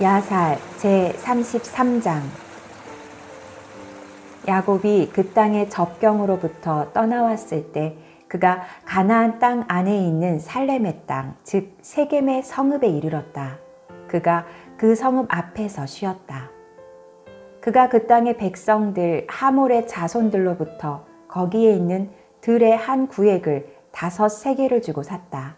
야살 제33장. 야곱이 그 땅의 접경으로부터 떠나왔을 때 그가 가나안 땅 안에 있는 살렘의 땅, 즉 세겜의 성읍에 이르렀다. 그가 그 성읍 앞에서 쉬었다. 그가 그 땅의 백성들 하몰의 자손들로부터 거기에 있는 들의 한 구획을 5세겔을 주고 샀다.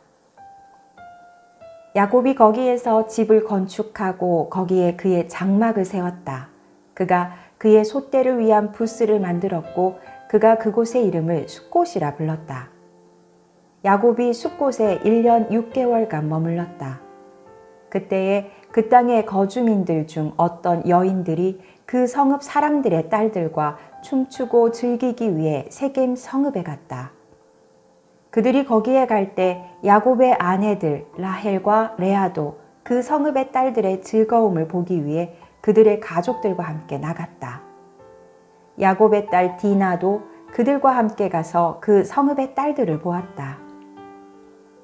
야곱이 거기에서 집을 건축하고 거기에 그의 장막을 세웠다. 그가 그의 솥대를 위한 부스를 만들었고 그가 그곳의 이름을 숫곳이라 불렀다. 야곱이 숫곳에 1년 6개월간 머물렀다. 그때에 그 땅의 거주민들 중 어떤 여인들이 그 성읍 사람들의 딸들과 춤추고 즐기기 위해 세겜 성읍에 갔다. 그들이 거기에 갈 때 야곱의 아내들 라헬과 레아도 그 성읍의 딸들의 즐거움을 보기 위해 그들의 가족들과 함께 나갔다. 야곱의 딸 디나도 그들과 함께 가서 그 성읍의 딸들을 보았다.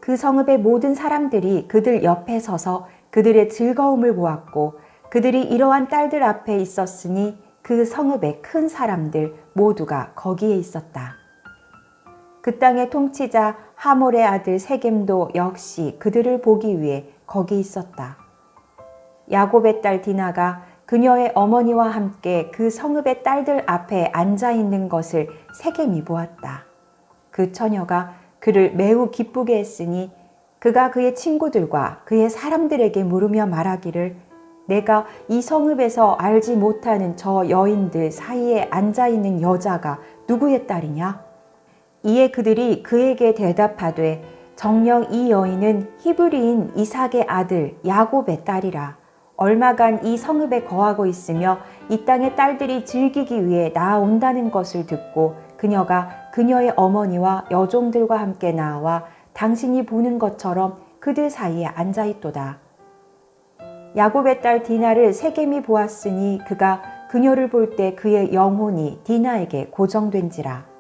그 성읍의 모든 사람들이 그들 옆에 서서 그들의 즐거움을 보았고 그들이 이러한 딸들 앞에 있었으니 그 성읍의 큰 사람들 모두가 거기에 있었다. 그 땅의 통치자 하몰의 아들 세겜도 역시 그들을 보기 위해 거기 있었다. 야곱의 딸 디나가 그녀의 어머니와 함께 그 성읍의 딸들 앞에 앉아 있는 것을 세겜이 보았다. 그 처녀가 그를 매우 기쁘게 했으니 그가 그의 친구들과 그의 사람들에게 물으며 말하기를 내가 이 성읍에서 알지 못하는 저 여인들 사이에 앉아 있는 여자가 누구의 딸이냐? 이에 그들이 그에게 대답하되 정녕 이 여인은 히브리인 이삭의 아들 야곱의 딸이라. 얼마간 이 성읍에 거하고 있으며 이 땅의 딸들이 즐기기 위해 나아온다는 것을 듣고 그녀가 그녀의 어머니와 여종들과 함께 나와 당신이 보는 것처럼 그들 사이에 앉아있도다. 야곱의 딸 디나를 세겜이 보았으니 그가 그녀를 볼 때 그의 영혼이 디나에게 고정된지라.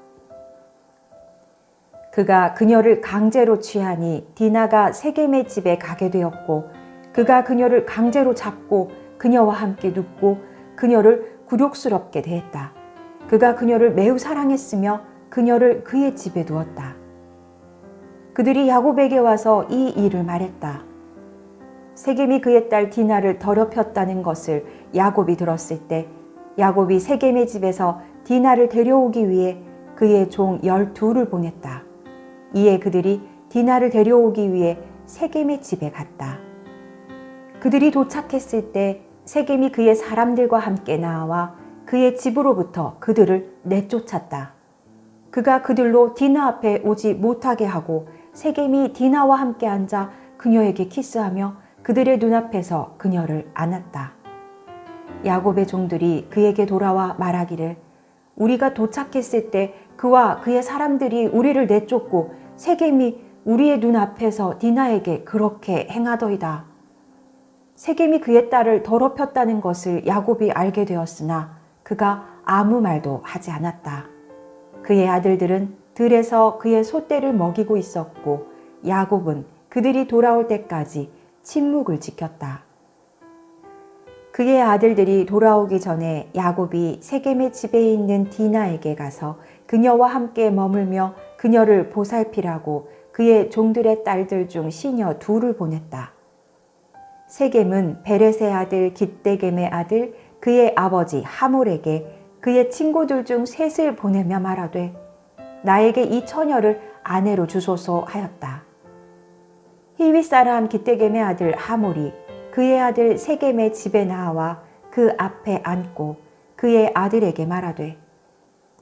그가 그녀를 강제로 취하니 디나가 세겜의 집에 가게 되었고 그가 그녀를 강제로 잡고 그녀와 함께 눕고 그녀를 굴욕스럽게 대했다. 그가 그녀를 매우 사랑했으며 그녀를 그의 집에 두었다. 그들이 야곱에게 와서 이 일을 말했다. 세겜이 그의 딸 디나를 더럽혔다는 것을 야곱이 들었을 때 야곱이 세겜의 집에서 디나를 데려오기 위해 그의 종 12를 보냈다. 이에 그들이 디나를 데려오기 위해 세겜의 집에 갔다. 그들이 도착했을 때 세겜이 그의 사람들과 함께 나와 그의 집으로부터 그들을 내쫓았다. 그가 그들로 디나 앞에 오지 못하게 하고 세겜이 디나와 함께 앉아 그녀에게 키스하며 그들의 눈앞에서 그녀를 안았다. 야곱의 종들이 그에게 돌아와 말하기를 우리가 도착했을 때 그와 그의 사람들이 우리를 내쫓고 세겜이 우리의 눈앞에서 디나에게 그렇게 행하더이다. 세겜이 그의 딸을 더럽혔다는 것을 야곱이 알게 되었으나 그가 아무 말도 하지 않았다. 그의 아들들은 들에서 그의 솥대를 먹이고 있었고 야곱은 그들이 돌아올 때까지 침묵을 지켰다. 그의 아들들이 돌아오기 전에 야곱이 세겜의 집에 있는 디나에게 가서 그녀와 함께 머물며 그녀를 보살피라고 그의 종들의 딸들 중 시녀 2를 보냈다. 세겜은 베렛의 아들 깃데겜의 아들 그의 아버지 하몰에게 그의 친구들 중 셋을 보내며 말하되 나에게 이 처녀를 아내로 주소서 하였다. 히윗 사람 깃데겜의 아들 하몰이 그의 아들 세겜의 집에 나와 그 앞에 앉고 그의 아들에게 말하되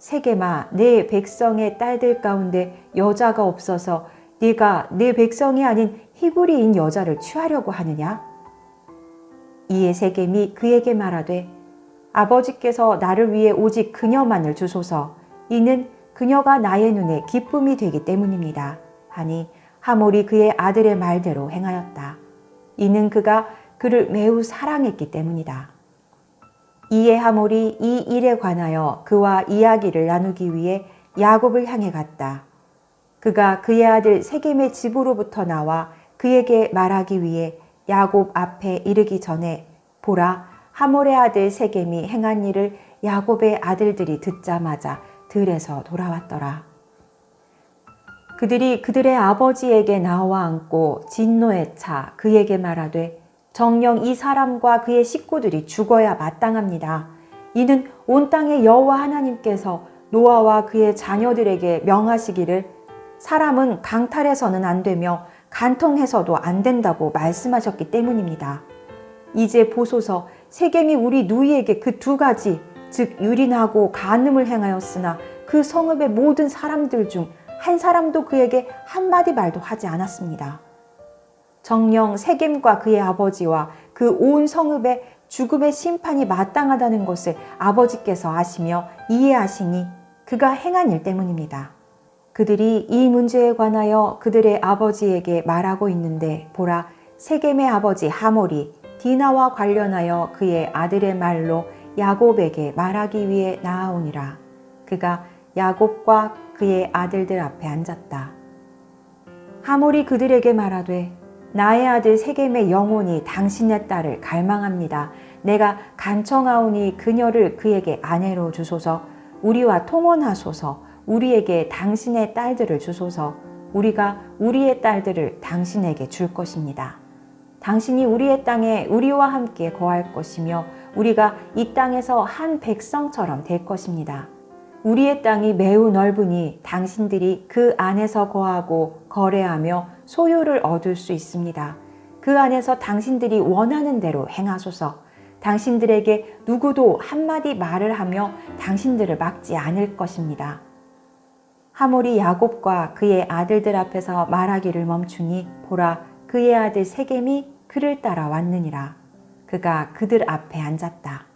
세겜아 내 백성의 딸들 가운데 여자가 없어서 네가 내 백성이 아닌 히브리인 여자를 취하려고 하느냐? 이에 세겜이 그에게 말하되 아버지께서 나를 위해 오직 그녀만을 주소서. 이는 그녀가 나의 눈에 기쁨이 되기 때문입니다. 하니 하몰이 그의 아들의 말대로 행하였다. 이는 그가 그를 매우 사랑했기 때문이다. 이에 하몰이 이 일에 관하여 그와 이야기를 나누기 위해 야곱을 향해 갔다. 그가 그의 아들 세겜의 집으로부터 나와 그에게 말하기 위해 야곱 앞에 이르기 전에 보라, 하몰의 아들 세겜이 행한 일을 야곱의 아들들이 듣자마자 들에서 돌아왔더라. 그들이 그들의 아버지에게 나와 앉고 진노에 차 그에게 말하되 정녕 이 사람과 그의 식구들이 죽어야 마땅합니다. 이는 온 땅의 여호와 하나님께서 노아와 그의 자녀들에게 명하시기를 사람은 강탈해서는 안 되며 간통해서도 안 된다고 말씀하셨기 때문입니다. 이제 보소서, 세겜이 우리 누이에게 그 두 가지 즉 유린하고 간음을 행하였으나 그 성읍의 모든 사람들 중 한 사람도 그에게 한마디 말도 하지 않았습니다. 정녕 세겜과 그의 아버지와 그 온 성읍에 죽음의 심판이 마땅하다는 것을 아버지께서 아시며 이해하시니 그가 행한 일 때문입니다. 그들이 이 문제에 관하여 그들의 아버지에게 말하고 있는데 보라, 세겜의 아버지 하몰이 디나와 관련하여 그의 아들의 말로 야곱에게 말하기 위해 나아오니라. 그가 야곱과 그의 아들들 앞에 앉았다. 하몰이 그들에게 말하되 나의 아들 세겜의 영혼이 당신의 딸을 갈망합니다. 내가 간청하오니 그녀를 그에게 아내로 주소서. 우리와 통혼하소서. 우리에게 당신의 딸들을 주소서. 우리가 우리의 딸들을 당신에게 줄 것입니다. 당신이 우리의 땅에 우리와 함께 거할 것이며 우리가 이 땅에서 한 백성처럼 될 것입니다. 우리의 땅이 매우 넓으니 당신들이 그 안에서 거하고 거래하며 소유를 얻을 수 있습니다. 그 안에서 당신들이 원하는 대로 행하소서. 당신들에게 누구도 한마디 말을 하며 당신들을 막지 않을 것입니다. 하몰이 야곱과 그의 아들들 앞에서 말하기를 멈추니 보라, 그의 아들 세겜이 그를 따라 왔느니라. 그가 그들 앞에 앉았다.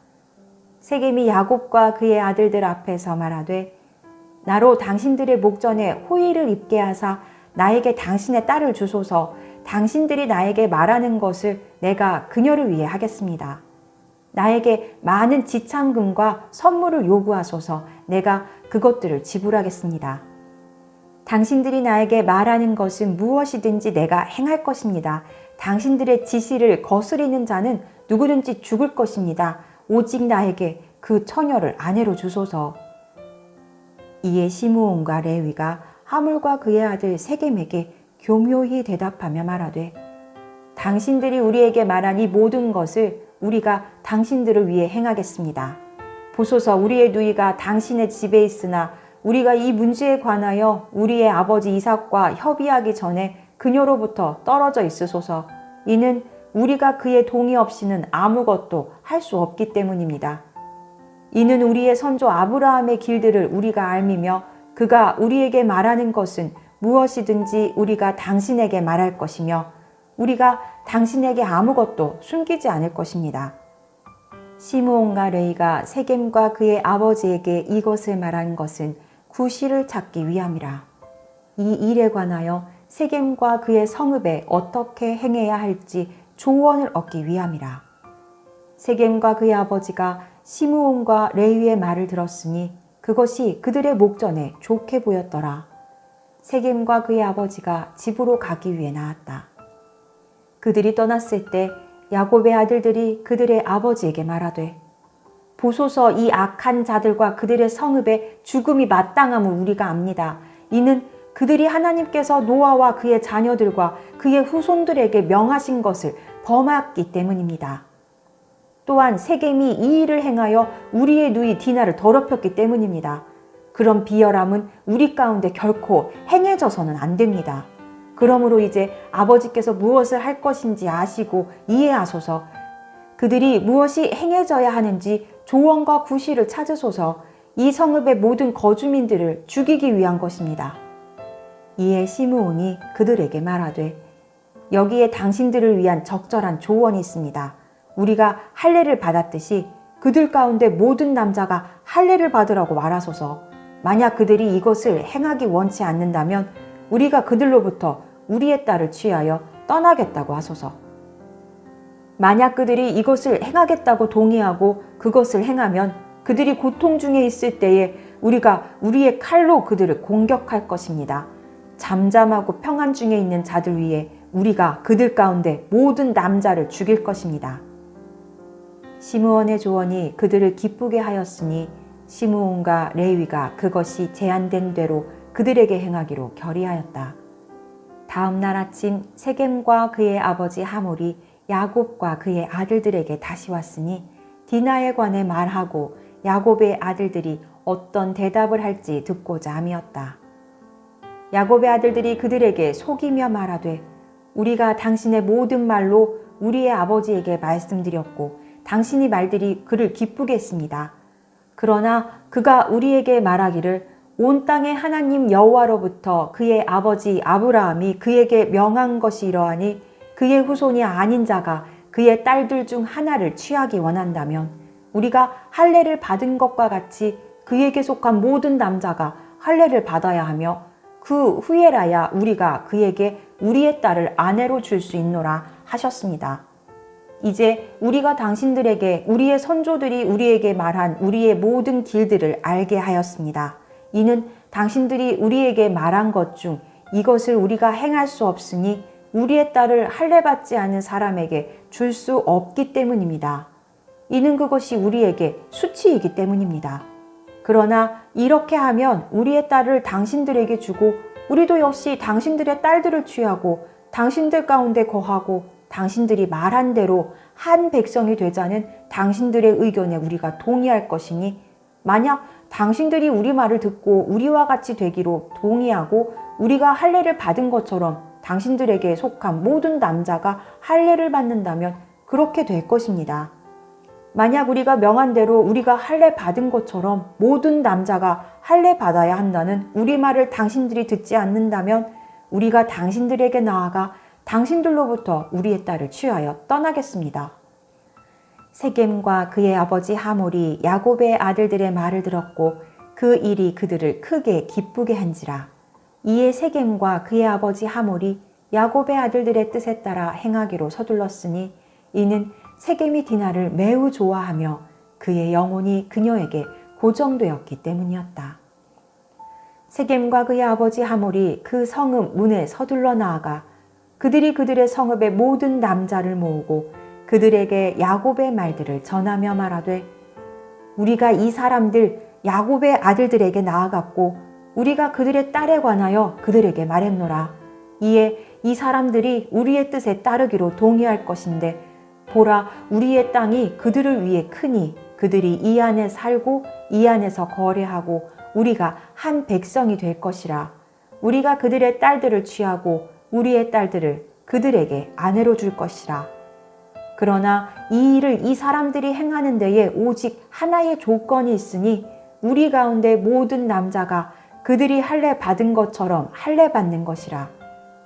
세겜이 야곱과 그의 아들들 앞에서 말하되 나로 당신들의 목전에 호의를 입게 하사 나에게 당신의 딸을 주소서. 당신들이 나에게 말하는 것을 내가 그녀를 위해 하겠습니다. 나에게 많은 지참금과 선물을 요구하소서. 내가 그것들을 지불하겠습니다. 당신들이 나에게 말하는 것은 무엇이든지 내가 행할 것입니다. 당신들의 지시를 거스리는 자는 누구든지 죽을 것입니다. 오직 나에게 그 처녀를 아내로 주소서. 이에 시므온과 레위가 하몰과 그의 아들 세겜에게 교묘히 대답하며 말하되 당신들이 우리에게 말한 이 모든 것을 우리가 당신들을 위해 행하겠습니다. 보소서, 우리의 누이가 당신의 집에 있으나 우리가 이 문제에 관하여 우리의 아버지 이삭과 협의하기 전에 그녀로부터 떨어져 있으소서. 이는 우리가 그의 동의 없이는 아무것도 할 수 없기 때문입니다. 이는 우리의 선조 아브라함의 길들을 우리가 알미며 그가 우리에게 말하는 것은 무엇이든지 우리가 당신에게 말할 것이며 우리가 당신에게 아무것도 숨기지 않을 것입니다. 시므온과 레위가 세겜과 그의 아버지에게 이것을 말한 것은 구실을 찾기 위함이라. 이 일에 관하여 세겜과 그의 성읍에 어떻게 행해야 할지 조언을 얻기 위함이라. 세겜과 그의 아버지가 시므온과 레위의 말을 들었으니 그것이 그들의 목전에 좋게 보였더라. 세겜과 그의 아버지가 집으로 가기 위해 나왔다. 그들이 떠났을 때 야곱의 아들들이 그들의 아버지에게 말하되 보소서, 이 악한 자들과 그들의 성읍에 죽음이 마땅함을 우리가 압니다. 이는 그들이 하나님께서 노아와 그의 자녀들과 그의 후손들에게 명하신 것을 범하였기 때문입니다. 또한 세겜이 이 일을 행하여 우리의 누이 디나를 더럽혔기 때문입니다. 그런 비열함은 우리 가운데 결코 행해져서는 안 됩니다. 그러므로 이제 아버지께서 무엇을 할 것인지 아시고 이해하소서. 그들이 무엇이 행해져야 하는지 조언과 구실을 찾으소서. 이 성읍의 모든 거주민들을 죽이기 위한 것입니다. 이에 시므온이 그들에게 말하되 여기에 당신들을 위한 적절한 조언이 있습니다. 우리가 할례를 받았듯이 그들 가운데 모든 남자가 할례를 받으라고 말하소서. 만약 그들이 이것을 행하기 원치 않는다면 우리가 그들로부터 우리의 딸을 취하여 떠나겠다고 하소서. 만약 그들이 이것을 행하겠다고 동의하고 그것을 행하면 그들이 고통 중에 있을 때에 우리가 우리의 칼로 그들을 공격할 것입니다. 잠잠하고 평안 중에 있는 자들 위에 우리가 그들 가운데 모든 남자를 죽일 것입니다. 시므온의 조언이 그들을 기쁘게 하였으니 시므온과 레위가 그것이 제한된 대로 그들에게 행하기로 결의하였다. 다음 날 아침 세겜과 그의 아버지 하몰이 야곱과 그의 아들들에게 다시 왔으니 디나에 관해 말하고 야곱의 아들들이 어떤 대답을 할지 듣고자 함이었다. 야곱의 아들들이 그들에게 속이며 말하되 우리가 당신의 모든 말로 우리의 아버지에게 말씀드렸고 당신의 말들이 그를 기쁘게 했습니다. 그러나 그가 우리에게 말하기를 온 땅의 하나님 여호와로부터 그의 아버지 아브라함이 그에게 명한 것이 이러하니 그의 후손이 아닌 자가 그의 딸들 중 하나를 취하기 원한다면 우리가 할례를 받은 것과 같이 그에게 속한 모든 남자가 할례를 받아야 하며 그 후에라야 우리가 그에게 우리의 딸을 아내로 줄 수 있노라 하셨습니다. 이제 우리가 당신들에게 우리의 선조들이 우리에게 말한 우리의 모든 길들을 알게 하였습니다. 이는 당신들이 우리에게 말한 것 중 이것을 우리가 행할 수 없으니 우리의 딸을 할례받지 않은 사람에게 줄 수 없기 때문입니다. 이는 그것이 우리에게 수치이기 때문입니다. 그러나 이렇게 하면 우리의 딸을 당신들에게 주고 우리도 역시 당신들의 딸들을 취하고 당신들 가운데 거하고 당신들이 말한 대로 한 백성이 되자는 당신들의 의견에 우리가 동의할 것이니 만약 당신들이 우리 말을 듣고 우리와 같이 되기로 동의하고 우리가 할례를 받은 것처럼 당신들에게 속한 모든 남자가 할례를 받는다면 그렇게 될 것입니다. 만약 우리가 명한 대로 우리가 할례 받은 것처럼 모든 남자가 할례 받아야 한다는 우리 말을 당신들이 듣지 않는다면 우리가 당신들에게 나아가 당신들로부터 우리의 딸을 취하여 떠나겠습니다. 세겜과 그의 아버지 하몰이 야곱의 아들들의 말을 들었고 그 일이 그들을 크게 기쁘게 한지라. 이에 세겜과 그의 아버지 하몰이 야곱의 아들들의 뜻에 따라 행하기로 서둘렀으니 이는 세겜이 디나를 매우 좋아하며 그의 영혼이 그녀에게 고정되었기 때문이었다. 세겜과 그의 아버지 하몰이 그 성읍 문에 서둘러 나아가 그들이 그들의 성읍의 모든 남자를 모으고 그들에게 야곱의 말들을 전하며 말하되 우리가 이 사람들 야곱의 아들들에게 나아갔고 우리가 그들의 딸에 관하여 그들에게 말했노라. 이에 이 사람들이 우리의 뜻에 따르기로 동의할 것인데 보라 우리의 땅이 그들을 위해 크니 그들이 이 안에 살고 이 안에서 거래하고 우리가 한 백성이 될 것이라. 우리가 그들의 딸들을 취하고 우리의 딸들을 그들에게 아내로 줄 것이라. 그러나 이 일을 이 사람들이 행하는 데에 오직 하나의 조건이 있으니 우리 가운데 모든 남자가 그들이 할례 받은 것처럼 할례 받는 것이라.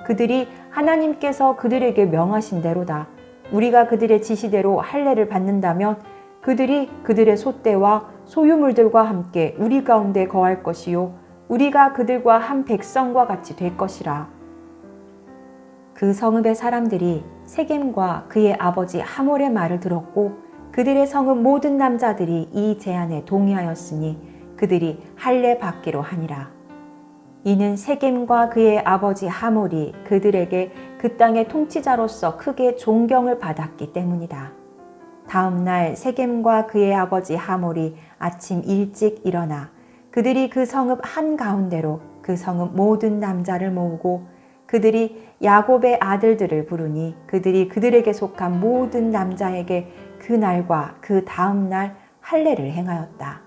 그들이 하나님께서 그들에게 명하신 대로다. 우리가 그들의 지시대로 할례를 받는다면 그들이 그들의 소떼와 소유물들과 함께 우리 가운데 거할 것이요 우리가 그들과 한 백성과 같이 될 것이라. 그 성읍의 사람들이 세겜과 그의 아버지 하몰의 말을 들었고 그들의 성읍 모든 남자들이 이 제안에 동의하였으니 그들이 할례 받기로 하니라. 이는 세겜과 그의 아버지 하몰이 그들에게 그 땅의 통치자로서 크게 존경을 받았기 때문이다. 다음 날 세겜과 그의 아버지 하몰이 아침 일찍 일어나 그들이 그 성읍 한가운데로 그 성읍 모든 남자를 모으고 그들이 야곱의 아들들을 부르니 그들이 그들에게 속한 모든 남자에게 그 날과 그 다음 날 할례를 행하였다.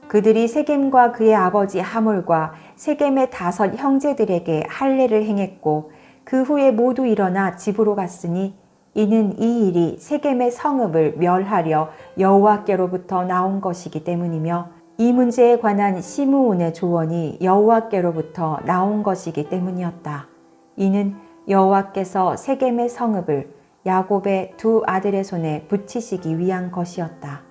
그들이 세겜과 그의 아버지 하몰과 세겜의 5 형제들에게 할례를 행했고 그 후에 모두 일어나 집으로 갔으니 이는 이 일이 세겜의 성읍을 멸하려 여호와께로부터 나온 것이기 때문이며 이 문제에 관한 시므온의 조언이 여호와께로부터 나온 것이기 때문이었다. 이는 여호와께서 세겜의 성읍을 야곱의 2 아들의 손에 붙이시기 위한 것이었다.